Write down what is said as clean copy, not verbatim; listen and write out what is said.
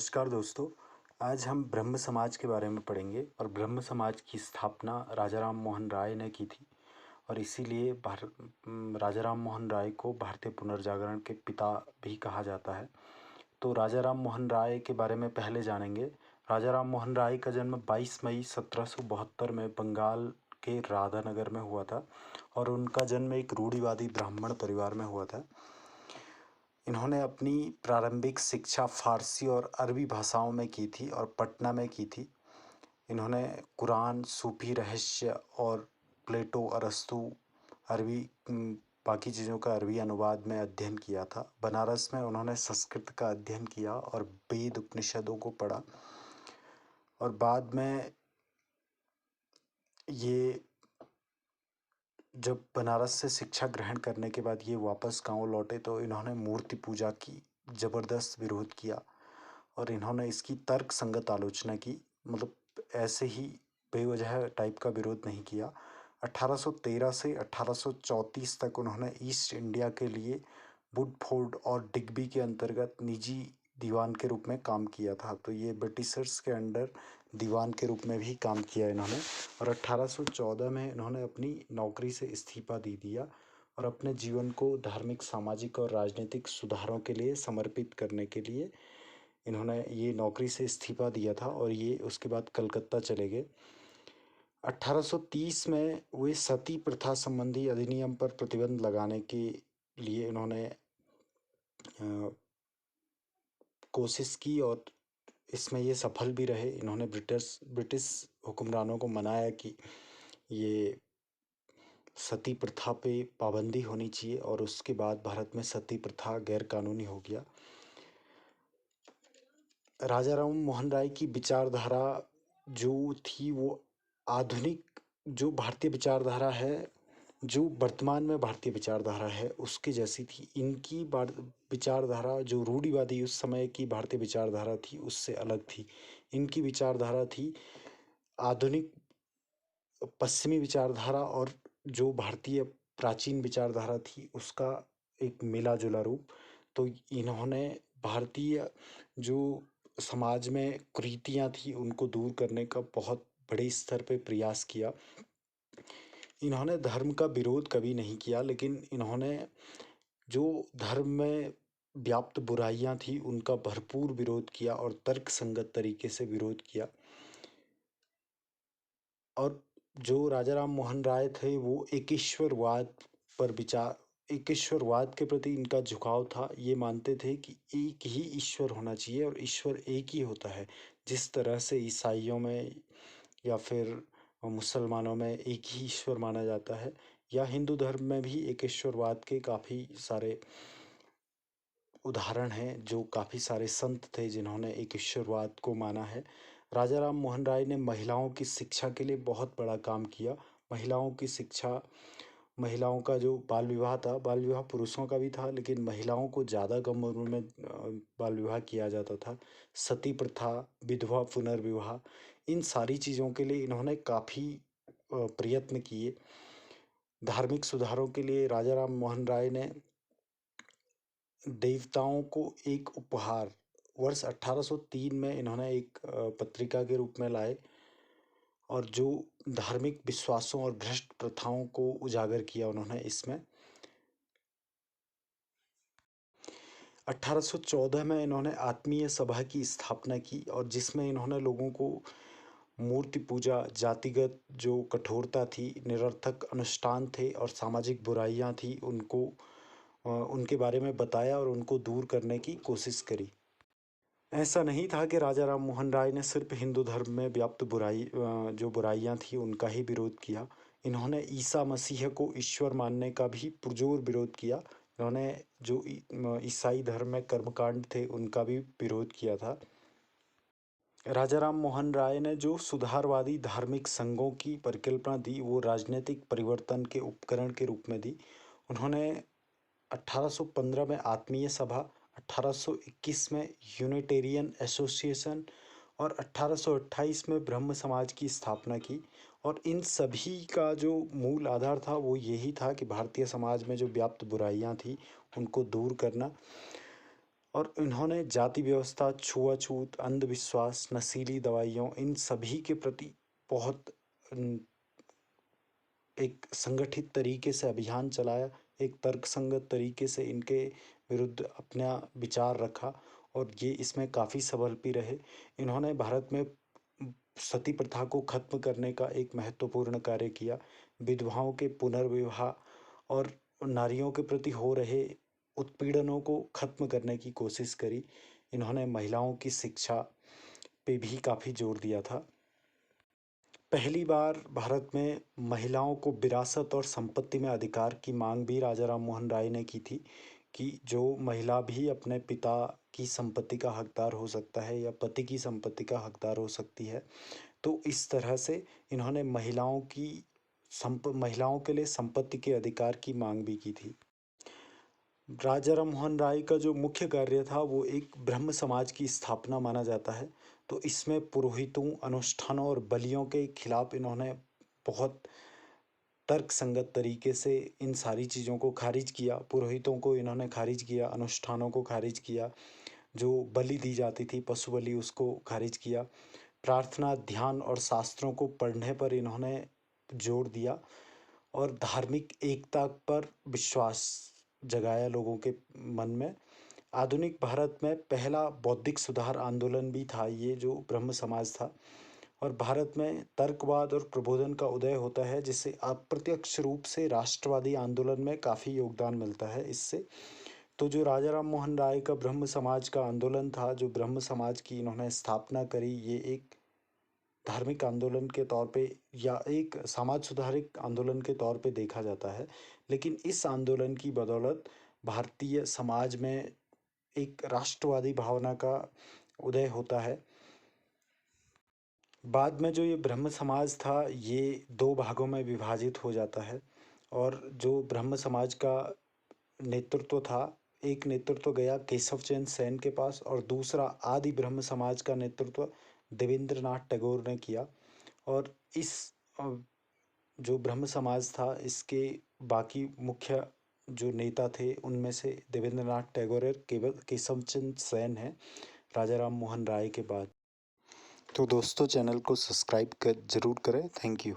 नमस्कार दोस्तों। आज हम ब्रह्म समाज के बारे में पढ़ेंगे और ब्रह्म समाज की स्थापना राजा राम मोहन राय ने की थी और इसीलिए राजा राम मोहन राय को भारतीय पुनर्जागरण के पिता भी कहा जाता है। तो राजा राम मोहन राय के बारे में पहले जानेंगे। राजा राम मोहन राय का जन्म 22 मई 1772 में बंगाल के राधानगर में हुआ था और उनका जन्म एक रूढ़िवादी ब्राह्मण परिवार में हुआ था। इन्होंने अपनी प्रारंभिक शिक्षा फ़ारसी और अरबी भाषाओं में की थी और पटना में की थी। इन्होंने कुरान, सूफी रहस्य और प्लेटो, अरस्तू, अरबी बाकी चीज़ों का अरबी अनुवाद में अध्ययन किया था। बनारस में उन्होंने संस्कृत का अध्ययन किया और वेद उपनिषदों को पढ़ा और बाद में ये जब बनारस से शिक्षा ग्रहण करने के बाद ये वापस गांव लौटे तो इन्होंने मूर्ति पूजा की ज़बरदस्त विरोध किया और इन्होंने इसकी तर्क संगत आलोचना की। मतलब ऐसे ही बेवजह टाइप का विरोध नहीं किया। 1813 से 1834 तक उन्होंने ईस्ट इंडिया के लिए वुडफोर्ड और डिग्बी के अंतर्गत निजी दीवान के रूप में काम किया था। तो ये ब्रिटिशर्स के अंडर दीवान के रूप में भी काम किया इन्होंने और 1814 में इन्होंने अपनी नौकरी से इस्तीफा दे दिया और अपने जीवन को धार्मिक, सामाजिक और राजनीतिक सुधारों के लिए समर्पित करने के लिए इन्होंने ये नौकरी से इस्तीफा दिया था और ये उसके बाद कलकत्ता चले गए। 1830 में वे सती प्रथा संबंधी अधिनियम पर प्रतिबंध लगाने के लिए इन्होंने कोशिश की और इसमें ये सफल भी रहे। इन्होंने ब्रिटिश हुक्मरानों को मनाया कि ये सती प्रथा पे पाबंदी होनी चाहिए और उसके बाद भारत में सती प्रथा गैर कानूनी हो गया। राजा राम मोहन राय की विचारधारा जो थी वो आधुनिक जो भारतीय विचारधारा है, जो वर्तमान में भारतीय विचारधारा है उसके जैसी थी। इनकी विचारधारा जो रूढ़िवादी उस समय की भारतीय विचारधारा थी उससे अलग थी। इनकी विचारधारा थी आधुनिक पश्चिमी विचारधारा और जो भारतीय प्राचीन विचारधारा थी उसका एक मिला जुला रूप। तो इन्होंने भारतीय जो समाज में कुरीतियाँ थी उनको दूर करने का बहुत बड़े स्तर पे प्रयास किया। इन्होंने धर्म का विरोध कभी नहीं किया, लेकिन इन्होंने जो धर्म में व्याप्त बुराइयां थी उनका भरपूर विरोध किया और तर्क संगत तरीके से विरोध किया। और जो राजा राम मोहन राय थे वो एकेश्वरवाद के प्रति इनका झुकाव था। ये मानते थे कि एक ही ईश्वर होना चाहिए और ईश्वर एक ही होता है। जिस तरह से ईसाइयों में या फिर मुसलमानों में एक ही ईश्वर माना जाता है, या हिंदू धर्म में भी एकेश्वरवाद के काफ़ी सारे उदाहरण हैं। जो काफ़ी सारे संत थे जिन्होंने एकेश्वरवाद को माना है। राजा राम मोहन राय ने महिलाओं की शिक्षा के लिए बहुत बड़ा काम किया। महिलाओं की शिक्षा, महिलाओं का जो बाल विवाह था, बाल विवाह पुरुषों का भी था लेकिन महिलाओं को ज़्यादा कम उम्र में बाल विवाह किया जाता था। सती प्रथा, विधवा पुनर्विवाह, इन सारी चीज़ों के लिए इन्होंने काफ़ी प्रयत्न किए। धार्मिक सुधारों के लिए राजा राम मोहन राय ने देवताओं को एक उपहार वर्ष 1803 में इन्होंने एक पत्रिका के रूप में लाए और जो धार्मिक विश्वासों और भ्रष्ट प्रथाओं को उजागर किया उन्होंने इसमें। 1814 में इन्होंने आत्मीय सभा की स्थापना की और जिसमें इन्होंने लोगों को मूर्ति पूजा, जातिगत जो कठोरता थी, निरर्थक अनुष्ठान थे और सामाजिक बुराइयां थी उनको उनके बारे में बताया और उनको दूर करने की कोशिश करी। ऐसा नहीं था कि राजा राम मोहन राय ने सिर्फ हिंदू धर्म में व्याप्त जो बुराइयां थी उनका ही विरोध किया। इन्होंने ईसा मसीह को ईश्वर मानने का भी पुरजोर विरोध किया। इन्होंने जो ईसाई धर्म में कर्मकांड थे उनका भी विरोध किया था। राजा राम मोहन राय ने जो सुधारवादी धार्मिक संघों की परिकल्पना दी वो राजनीतिक परिवर्तन के उपकरण के रूप में दी। उन्होंने 1815 में आत्मीय सभा, 1821 में यूनिटेरियन एसोसिएशन और 1828 में ब्रह्म समाज की स्थापना की। और इन सभी का जो मूल आधार था वो यही था कि भारतीय समाज में जो व्याप्त बुराइयां थी उनको दूर करना। और इन्होंने जाति व्यवस्था, छुआछूत, अंधविश्वास, नशीली दवाइयों इन सभी के प्रति बहुत एक संगठित तरीके से अभियान चलाया, एक तर्कसंगत तरीके से इनके विरुद्ध अपना विचार रखा और ये इसमें काफ़ी सफल भी रहे। इन्होंने भारत में सती प्रथा को खत्म करने का एक महत्वपूर्ण कार्य किया। विधवाओं के पुनर्विवाह और नारियों के प्रति हो रहे उत्पीड़नों को खत्म करने की कोशिश करी। इन्होंने महिलाओं की शिक्षा पे भी काफ़ी जोर दिया था। पहली बार भारत में महिलाओं को विरासत और संपत्ति में अधिकार की मांग भी राजा राम मोहन राय ने की थी कि जो महिला भी अपने पिता की संपत्ति का हकदार हो सकता है या पति की संपत्ति का हकदार हो सकती है। तो इस तरह से इन्होंने महिलाओं के लिए संपत्ति के अधिकार की मांग भी की थी। राजा राम मोहन राय का जो मुख्य कार्य था वो एक ब्रह्म समाज की स्थापना माना जाता है। तो इसमें पुरोहितों, अनुष्ठानों और बलियों के खिलाफ इन्होंने बहुत तर्कसंगत तरीके से इन सारी चीज़ों को खारिज किया। पुरोहितों को इन्होंने खारिज किया, अनुष्ठानों को खारिज किया, जो बलि दी जाती थी पशु बलि उसको खारिज किया। प्रार्थना, ध्यान और शास्त्रों को पढ़ने पर इन्होंने जोर दिया और धार्मिक एकता पर विश्वास जगाया लोगों के मन में। आधुनिक भारत में पहला बौद्धिक सुधार आंदोलन भी था ये जो ब्रह्म समाज था और भारत में तर्कवाद और प्रबोधन का उदय होता है जिससे अप्रत्यक्ष रूप से राष्ट्रवादी आंदोलन में काफ़ी योगदान मिलता है इससे। तो जो राजा राम मोहन राय का ब्रह्म समाज का आंदोलन था, जो ब्रह्म समाज की इन्होंने स्थापना करी, ये एक धार्मिक आंदोलन के तौर पे या एक समाज सुधारिक आंदोलन के तौर पे देखा जाता है। लेकिन इस आंदोलन की बदौलत भारतीय समाज में एक राष्ट्रवादी भावना का उदय होता है। बाद में जो ये ब्रह्म समाज था ये दो भागों में विभाजित हो जाता है और जो ब्रह्म समाज का नेतृत्व था, एक नेतृत्व गया केशव चंद्र सेन के पास और दूसरा आदि ब्रह्म समाज का नेतृत्व देवेंद्रनाथ टैगोर ने किया। और इस जो ब्रह्म समाज था इसके बाकी मुख्य जो नेता थे उनमें से देवेंद्रनाथ टैगोर और केवल केशव चंद्र सेन हैं राजा राम मोहन राय के बाद। तो दोस्तों चैनल को सब्सक्राइब कर ज़रूर करें। Thank you.